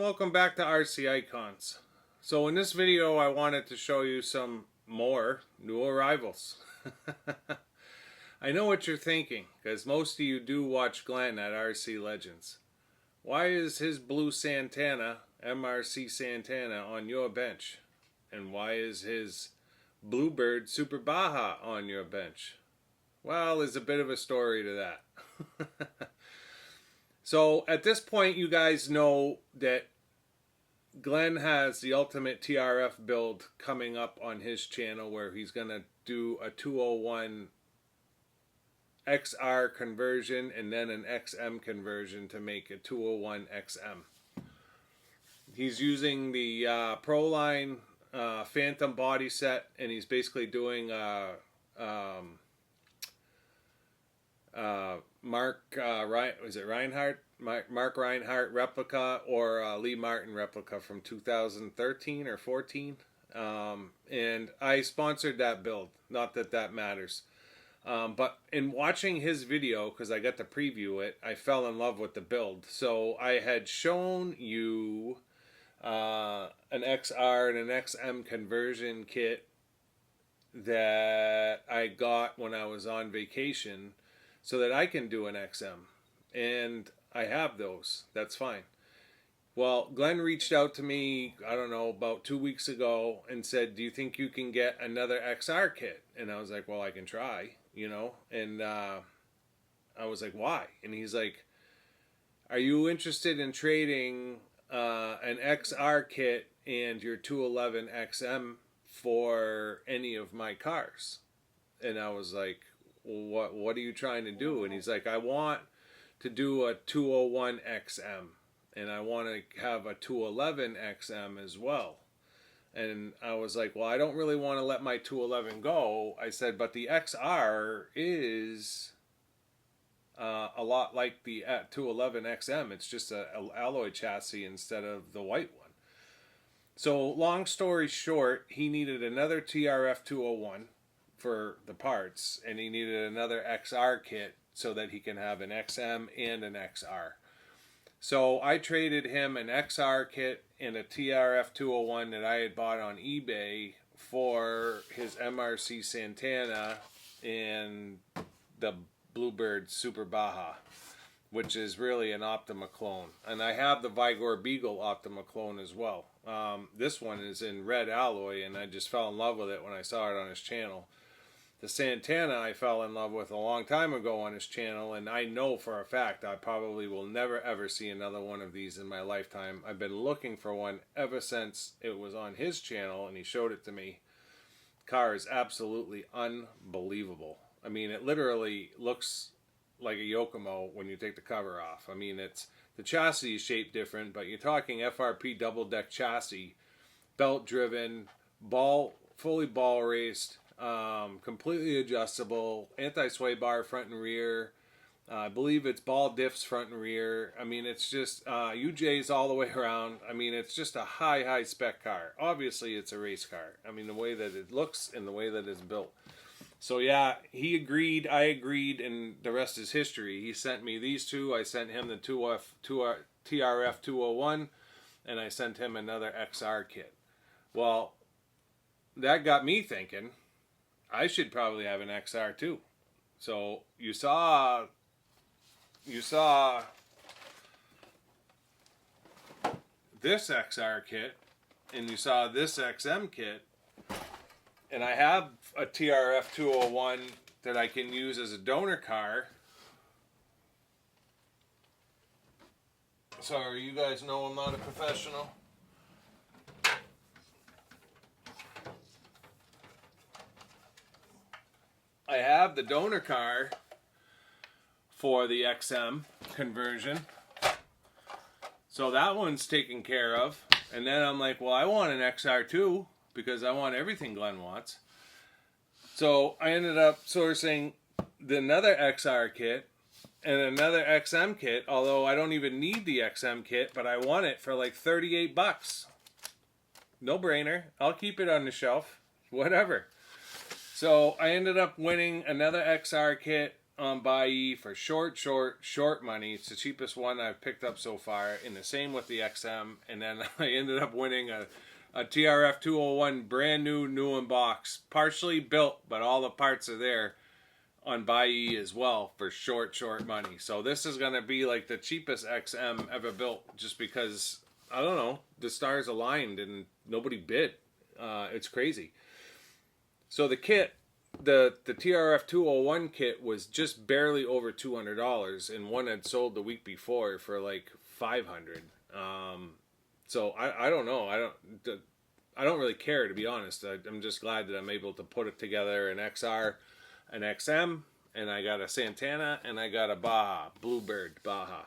welcome back to RC Icons. So in this video I wanted to show you some more new arrivals. I know what you're thinking, because most of you do watch Glenn at RC Legends. Why is his blue Santana, MRC Santana, on your bench? And why is his Bluebird Super Baja on your bench? Well, there's a bit of a story to that. So at this point, you guys know that Glenn has the ultimate TRF build coming up on his channel, where he's going to do a 201 XR conversion and then an XM conversion to make a 201 XM. He's using the Proline Phantom body set, and he's basically doing Mark Reinhardt replica, or Lee Martin replica from 2013 or 14, and I sponsored that build. Not that that matters, but in watching his video, because I got to preview it, I fell in love with the build. So I had shown you an XR and an XM conversion kit that I got when I was on vacation, so that I can do an XM, and I have those. That's fine. Well, Glenn reached out to me, I don't know, about 2 weeks ago and said, do you think you can get another XR kit? And I was like, well, I can try, you know. And I was like, why? And he's like, are you interested in trading an XR kit and your 211 XM for any of my cars? And I was like, what are you trying to do? And he's like, I want to do a 201 XM, and I want to have a 211 XM as well. And I was like, well, I don't really want to let my 211 go. I said, but the XR is a lot like the 211 XM. It's just a alloy chassis instead of the white one. So long story short, he needed another TRF 201 for the parts, and he needed another XR kit so that he can have an XM and an XR. So I traded him an XR kit and a TRF 201 that I had bought on eBay for his MRC Santana and the Bluebird Super Baja, which is really an Optima Clone. And I have the Vigor Beagle Optima Clone as well. This one is in red alloy, and I just fell in love with it when I saw it on his channel. The Santana I fell in love with a long time ago on his channel, and I know for a fact I probably will never ever see another one of these in my lifetime. I've been looking for one ever since it was on his channel and he showed it to me. Car is absolutely unbelievable. I mean, it literally looks like a Yokomo when you take the cover off. I mean, the chassis is shaped different, but you're talking FRP double deck chassis, belt driven, fully ball raced, completely adjustable, anti-sway bar front and rear. I believe it's ball diffs front and rear. I mean, it's just UJs all the way around. I mean, it's just a high spec car. Obviously, it's a race car. I mean, the way that it looks and the way that it's built. So yeah, he agreed, I agreed, and the rest is history. He sent me these two. I sent him the TRF 201, and I sent him another XR kit. Well, that got me thinking, I should probably have an XR too. So you saw this XR kit, and you saw this XM kit, and I have a TRF 201 that I can use as a donor car. Sorry, you guys know I'm not a professional. I have the donor car for the XM conversion, so that one's taken care of. And then I'm like, well, I want an XR too, because I want everything Glenn wants. So I ended up sourcing another XR kit and another XM kit, although I don't even need the XM kit, but I want it for like 38 bucks. No brainer. I'll keep it on the shelf, whatever. So I ended up winning another XR kit, on Buy for short money. It's the cheapest one I've picked up so far. And the same with the XM. And then I ended up winning a TRF 201 brand new in box, partially built, but all the parts are there on Buy as well for short money. So this is going to be like the cheapest XM ever built, just because, I don't know, the stars aligned and nobody bid. It's crazy. So the kit, the TRF 201 kit was just barely over $200, and one had sold the week before for like $500. So I don't know. I don't really care, to be honest. I'm just glad that I'm able to put it together, an XR, an XM, and I got a Santana, and I got a Baja, Bluebird Baja.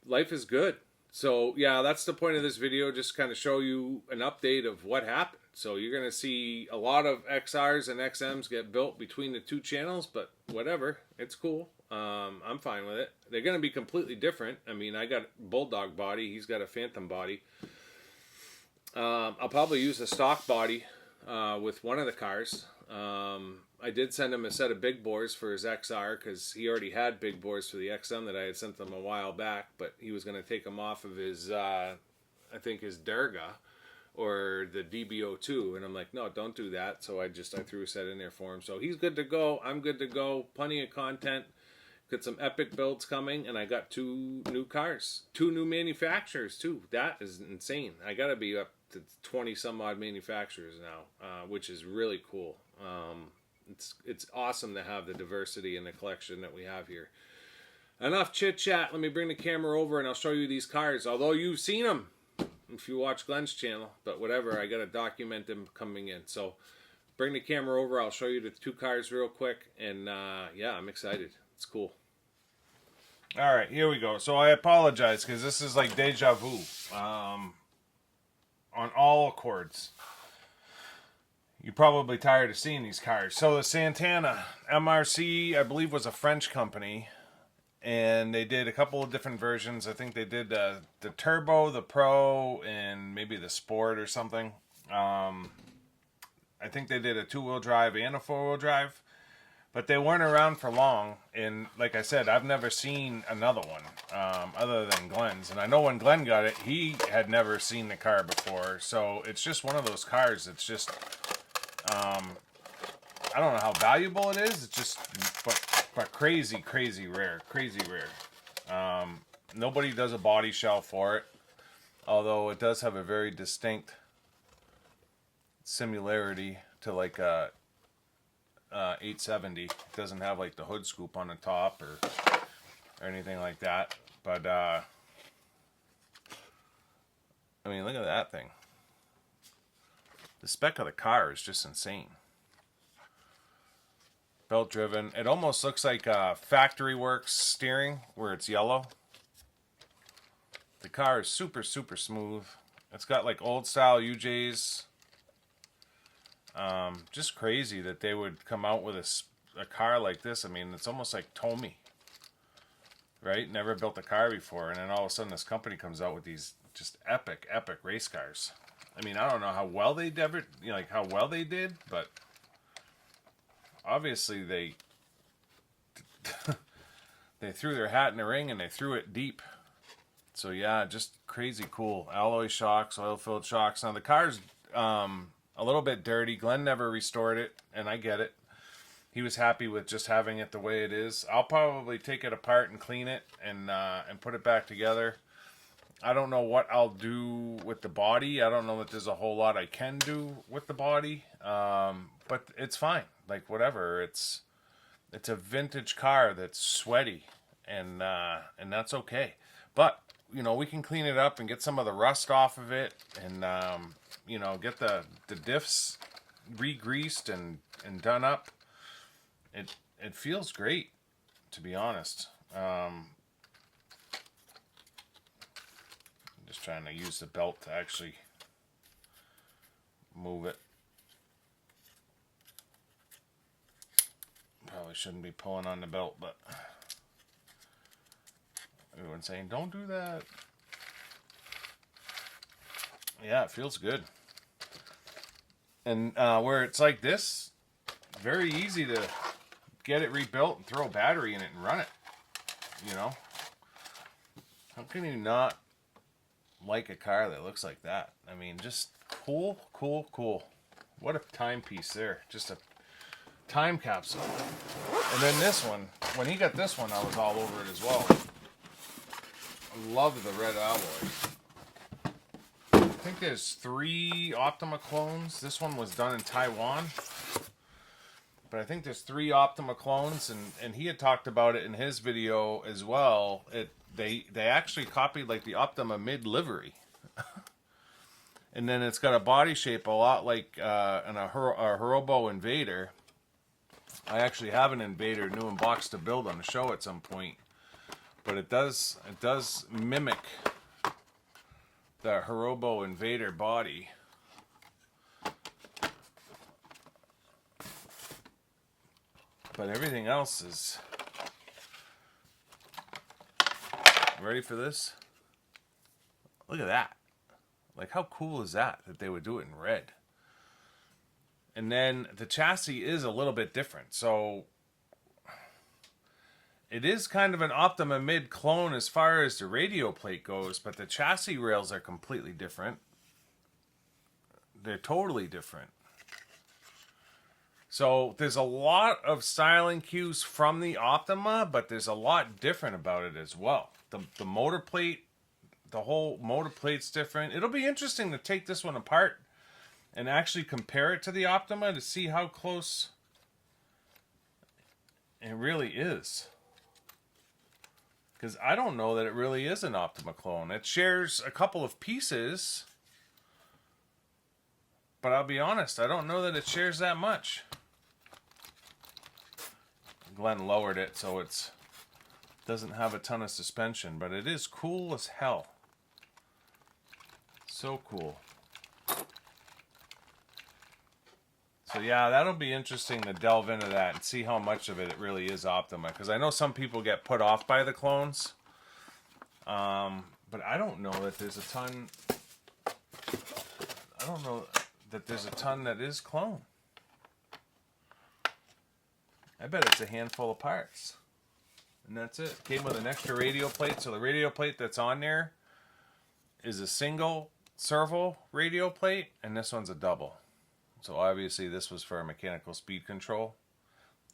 Life is good. So yeah, that's the point of this video, just kind of show you an update of what happened. So you're going to see a lot of XRs and XMs get built between the two channels, but whatever, it's cool. I'm fine with it. They're going to be completely different. I mean, I got Bulldog body, he's got a Phantom body. I'll probably use a stock body with one of the cars. I did send him a set of big bores for his XR, because he already had big bores for the XM that I had sent him a while back, but he was going to take them off of his, I think his Durga or the DB02, and I'm like, no, don't do that. So I threw a set in there for him. So he's good to go. I'm good to go. Plenty of content. Got some epic builds coming, and I got 2 new cars, 2 new manufacturers too. That is insane. I got to be up to 20 some odd manufacturers now, which is really cool. It's awesome to have the diversity in the collection that we have here. Enough chit chat. Let me bring the camera over and I'll show you these cars. Although you've seen them if you watch Glenn's channel, but whatever, I got to document them coming in. So bring the camera over. I'll show you the 2 cars real quick, and yeah, I'm excited. It's cool. All right, here we go. So I apologize, because this is like deja vu on all accords. You're probably tired of seeing these cars. So the Santana MRC, I believe, was a French company, and they did a couple of different versions. I think they did the Turbo, the Pro, and maybe the Sport or something. I think they did a 2-wheel drive and a 4-wheel drive, but they weren't around for long. And like I said, I've never seen another one other than Glenn's. And I know when Glenn got it, he had never seen the car before. So it's just one of those cars that's just, I don't know how valuable it is. It's just, but crazy rare. Nobody does a body shell for it, although it does have a very distinct similarity to like a 870. It doesn't have like the hood scoop on the top or anything like that, but I mean, look at that thing. The spec of the car is just insane. Belt driven. It almost looks like factory works steering where it's yellow. The car is super smooth. It's got like old style UJs. Just crazy that they would come out with a car like this. I mean, it's almost like Tommy, right? Never built a car before, and then all of a sudden this company comes out with these just epic race cars. I mean, I don't know how well they did, but obviously they they threw their hat in the ring, and they threw it deep. So yeah, just crazy cool. Alloy shocks, oil-filled shocks. Now the car's a little bit dirty. Glenn never restored it, and I get it. He was happy with just having it the way it is. I'll probably take it apart and clean it and put it back together. I don't know what I'll do with the body. I don't know that there's a whole lot I can do with the body, but it's fine. Like, whatever. It's a vintage car that's sweaty, and that's okay. But you know, we can clean it up and get some of the rust off of it, and you know, get the diffs re-greased and done up. It feels great, to be honest. I'm just trying to use the belt to actually move it. Probably shouldn't be pulling on the belt, but everyone's saying, don't do that. Yeah, it feels good. And where it's like this, very easy to get it rebuilt and throw a battery in it and run it. You know? How can you not like a car that looks like that? I mean, just cool, cool, cool. What a timepiece there. Just a time capsule. And then this one, when he got this one, I was all over it as well. I love the red alloy. I think there's 3 Optima clones. This one was done in Taiwan. But I think there's 3 Optima clones, and he had talked about it in his video as well. They actually copied like the Optima mid livery. And then it's got a body shape a lot like a Hirobo Invader. I actually have an Invader new in box to build on the show at some point. But it does mimic the Hirobo Invader body. But everything else is... Ready for this? Look at that. Like, how cool is that they would do it in red? And then the chassis is a little bit different. So it is kind of an Optima mid clone as far as the radio plate goes, but the chassis rails are completely different. They're totally different. So there's a lot of styling cues from the Optima, but there's a lot different about it as well. The motor plate, the whole motor plate's different. It'll be interesting to take this one apart and actually compare it to the Optima to see how close it really is. Because I don't know that it really is an Optima clone. It shares a couple of pieces, but I'll be honest, I don't know that it shares that much. Glenn lowered it so it doesn't have a ton of suspension, but it is cool as hell. So cool. So yeah, that'll be interesting to delve into that and see how much of it really is Optima. Because I know some people get put off by the clones. But I don't know that there's a ton... I don't know that there's a ton that is clone. I bet it's a handful of parts. And that's it. Came with an extra radio plate. So the radio plate that's on there is a single servo radio plate. And this one's a double. So obviously this was for mechanical speed control.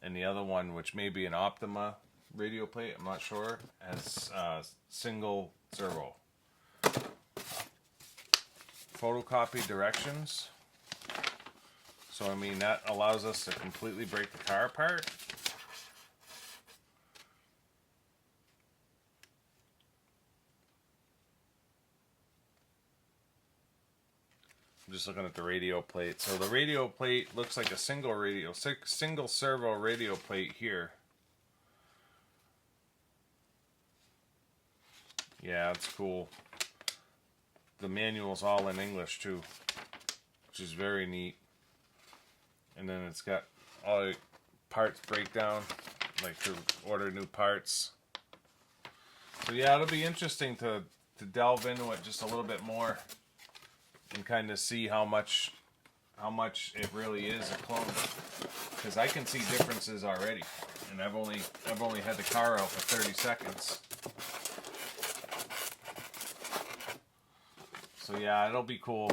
And the other one, which may be an Optima radio plate, I'm not sure, has single servo. Photocopy directions. So I mean that allows us to completely break the car apart. I'm just looking at the radio plate. So the radio plate looks like a single servo radio plate here. Yeah, it's cool. The manual's all in English too, which is very neat. And then it's got all the parts breakdown, like to order new parts. So yeah, it'll be interesting to delve into it just a little bit more and kind of see how much it really is a clone. Because I can see differences already, and I've only had the car out for 30 seconds. So yeah, it'll be cool.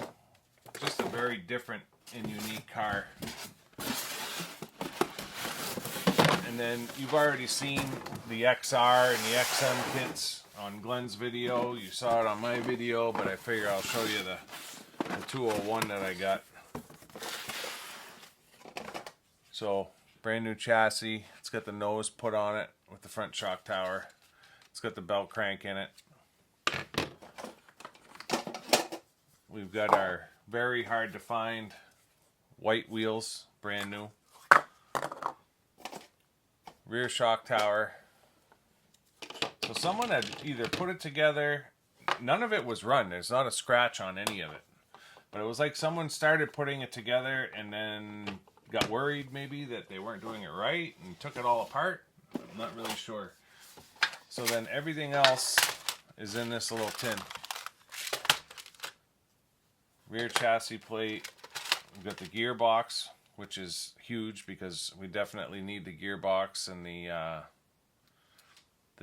Just a very different and unique car. And then you've already seen the XR and the XM kits on Glenn's video. You saw it on my video, but I figure I'll show you the 201 that I got. So, brand new chassis. It's got the nose put on it with the front shock tower. It's got the belt crank in it. We've got our very hard to find white wheels, brand new. Rear shock tower. So someone had either put it together, none of it was run, there's not a scratch on any of it. But it was like someone started putting it together and then got worried maybe that they weren't doing it right and took it all apart. I'm not really sure. So then everything else is in this little tin. Rear chassis plate. We've got the gearbox which is huge because we definitely need the gearbox and the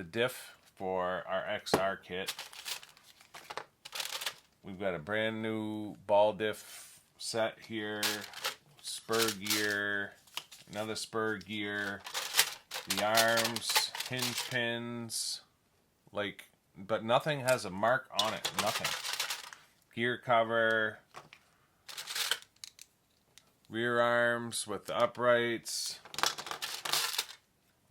diff for our XR kit. We've got a brand new ball diff set here, spur gear, another spur gear, the arms, hinge pins, like, but nothing has a mark on it, nothing. Gear cover, rear arms with the uprights,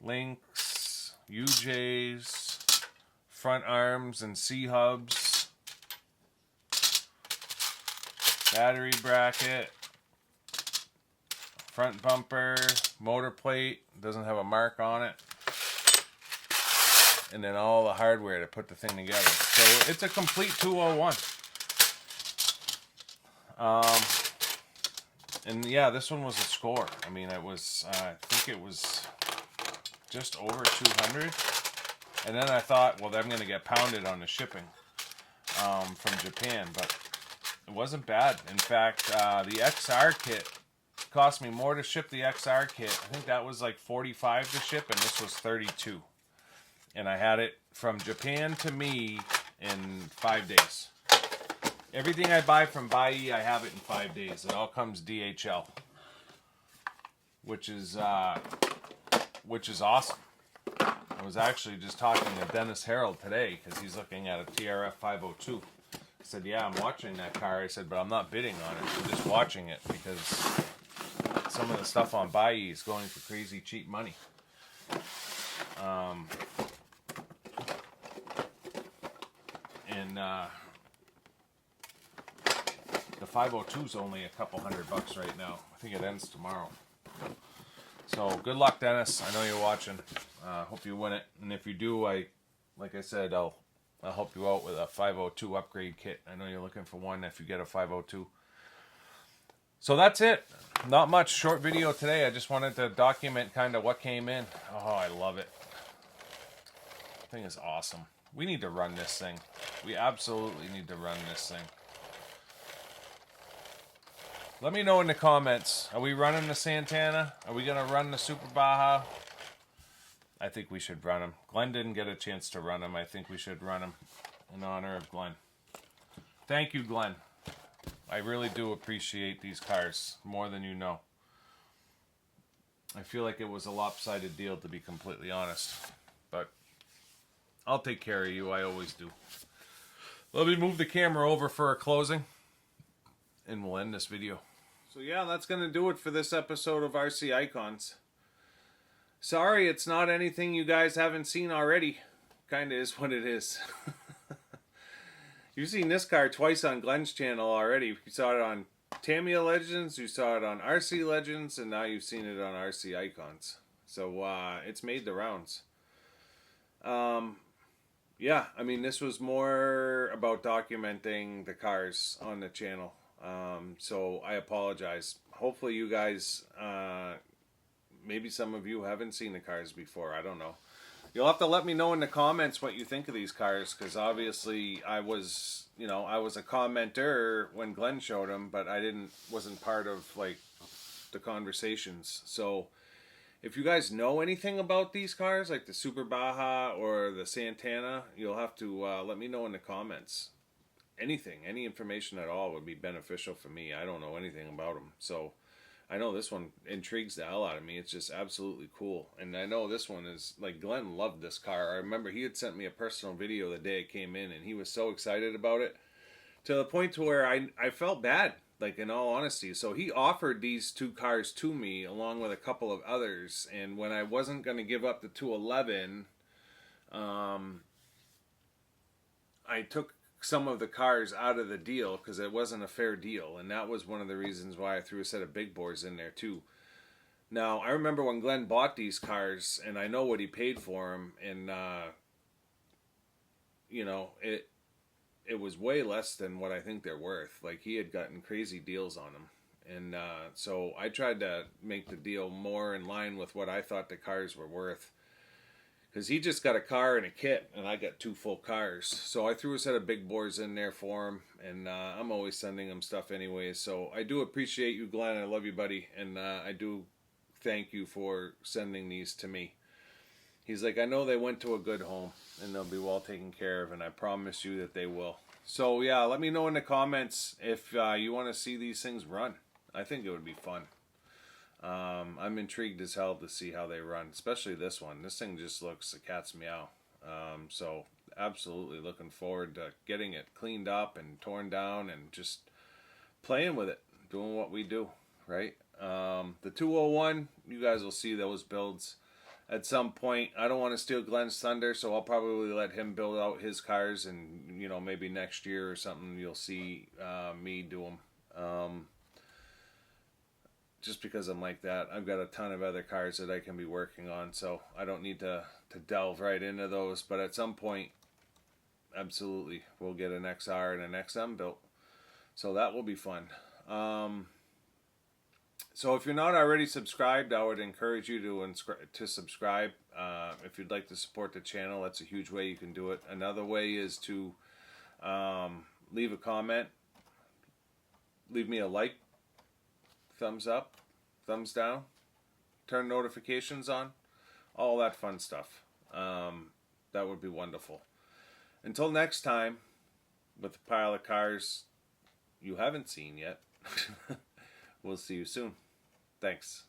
links, UJs, front arms and C-hubs, battery bracket, front bumper, motor plate, doesn't have a mark on it, and then all the hardware to put the thing together. So it's a complete 201. And yeah, this one was a score. I mean, it was, I think it was just over 200. And then I thought, well, I'm going to get pounded on the shipping from Japan, but it wasn't bad. In fact, the XR kit cost me more to ship the XR kit. I think that was like 45 to ship, and this was 32. And I had it from Japan to me in 5 days. Everything I buy from Bai, I have it in 5 days. It all comes DHL, which is awesome. I was actually just talking to Dennis Harold today because he's looking at a TRF 502. I said, yeah, I'm watching that car. I said, but I'm not bidding on it. I'm just watching it because some of the stuff on Bai is going for crazy cheap money. The 502 is only a couple $100 right now. I think it ends tomorrow. So good luck, Dennis. I know you're watching. Hope you win it. And if you do, like I said, I'll help you out with a 502 upgrade kit. I know you're looking for one if you get a 502. So that's it. Not much. Short video today. I just wanted to document kind of what came in. Oh, I love it. The thing is awesome. We need to run this thing. We absolutely need to run this thing. Let me know in the comments. Are we running the Santana? Are we going to run the Super Baja? I think we should run him. Glenn didn't get a chance to run him. I think we should run him in honor of Glenn. Thank you, Glenn. I really do appreciate these cars more than you know. I feel like it was a lopsided deal, to be completely honest. But I'll take care of you. I always do. Let me move the camera over for a closing, and we'll end this video. So yeah, that's going to do it for this episode of RC Icons. Sorry, it's not anything you guys haven't seen already. Kinda is what it is. You've seen this car twice on Glenn's channel already. You saw it on Tamiya Legends, you saw it on RC Legends, and now you've seen it on RC Icons. So it's made the rounds. Yeah, I mean, this was more about documenting the cars on the channel. So I apologize. Hopefully you guys, maybe some of you haven't seen the cars before. I don't know. You'll have to let me know in the comments what you think of these cars, because obviously I was a commenter when Glenn showed them, but I wasn't part of like the conversations. So if you guys know anything about these cars, like the Super Baja or the Santana, you'll have to let me know in the comments. Anything, any information at all would be beneficial for me. I don't know anything about them, so I know this one intrigues the hell out of me. It's just absolutely cool, and I know this one is, like, Glenn loved this car. I remember he had sent me a personal video the day it came in, and he was so excited about it, to the point to where I felt bad, like, in all honesty. So he offered these two cars to me, along with a couple of others, and when I wasn't going to give up the 211, I took some of the cars out of the deal because it wasn't a fair deal, and that was one of the reasons why I threw a set of big bores in there too. Now I remember when Glenn bought these cars, and I know what he paid for them, and it was way less than what I think they're worth. Like, he had gotten crazy deals on them, and so I tried to make the deal more in line with what I thought the cars were worth. because he just got a car and a kit, and I got 2 full cars. So I threw a set of big bores in there for him, and I'm always sending him stuff anyways. So I do appreciate you, Glenn. I love you, buddy, and I do thank you for sending these to me. He's like, I know they went to a good home, and they'll be well taken care of, and I promise you that they will. So yeah, let me know in the comments if you want to see these things run. I think it would be fun. I'm intrigued as hell to see how they run, especially this one. This thing just looks a cat's meow. So absolutely looking forward to getting it cleaned up and torn down and just playing with it, doing what we do, right? The 201, you guys will see those builds at some point. I don't want to steal Glenn's thunder, so I'll probably let him build out his cars, and you know, maybe next year or something you'll see me do them. Just because I'm like that. I've got a ton of other cars that I can be working on, so I don't need to delve right into those. But at some point, absolutely, we'll get an XR and an XM built. So that will be fun. So if you're not already subscribed, I would encourage you to subscribe. If you'd like to support the channel, that's a huge way you can do it. Another way is to leave a comment, leave me a like, thumbs up, thumbs down, turn notifications on, all that fun stuff. That would be wonderful. Until next time, with a pile of cars you haven't seen yet, we'll see you soon. Thanks.